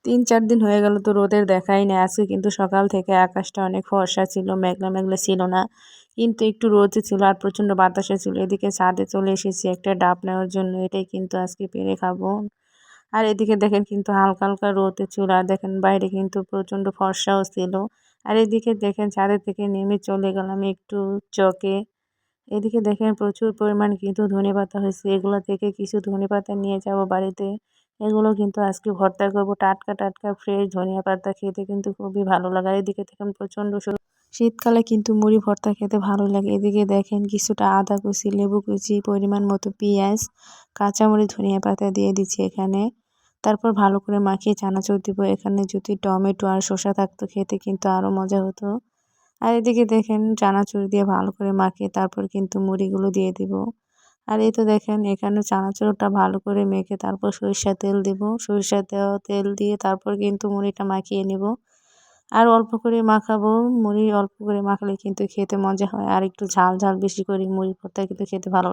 3-4 দিন হয়ে গেল তো রোদের দেখাই নেই। আজকে কিন্তু সকাল থেকে আকাশটা অনেক ফর্সা ছিল, মেঘলা, মেঘলা ছিল না। কিন্তু একটু রোদই ছিল আর প্রচণ্ড বাতাসও ছিল। এদিকে ছাদে চলে এসেছি একটা ডাব নেওয়ার জন্য। এটাই কিন্তু আজকে পেড়ে খাবো। আর এদিকে দেখেন কিন্তু হালকা, হালকা রোদে ছিল। আর দেখেন বাইরে কিন্তু প্রচণ্ড ফর্সাও ছিল। আর এদিকে দেখেন ছাদের থেকে নেমে চলে গেলাম একটু চকে। এদিকে দেখেন প্রচুর পরিমাণ কিন্তু ধনেপাতা হয়েছে। এগুলো থেকে কিছু ধনেপাতা নিয়ে যাব বাড়িতে। এগুলো কিন্তু আজকে ভর্তা করব। টাটকা, টাটকা ফ্রেশ ধনিয়া পাতা খেতে কিন্তু খুবই ভালো লাগে। আর এদিকে দেখেন প্রচণ্ড শীতকালে কিন্তু মুড়ি ভর্তা খেতে ভালো লাগে। এদিকে দেখেন কিছুটা আদা কুচি, লেবু কুচি, পরিমাণ মতো পেঁয়াজ, কাঁচামরিচ, ধনিয়া পাতা দিয়ে দিচ্ছি এখানে। তারপর ভালো করে মাখিয়ে চানাচুর দিব। এখানে যদি টমেটো আর শসা থাকতো খেতে কিন্তু আরও মজা হতো। আর এদিকে দেখেন চানাচুর দিয়ে ভালো করে মাখিয়ে তারপর কিন্তু মুড়িগুলো দিয়ে দিব। আর এই তো দেখেন এখানে চানাচুরটা ভালো করে মেখে তারপর সরিষার তেল দিব। সরিষার তেল দিয়ে তারপর কিন্তু মুড়িটা মাখিয়ে নিব। আর অল্প করে মাখাবো। মুড়ি অল্প করে মাখলে কিন্তু খেতে মজা হয়। আর একটু ঝাল, ঝাল বেশি করে মুড়ি ভর্তা কিন্তু খেতে ভালো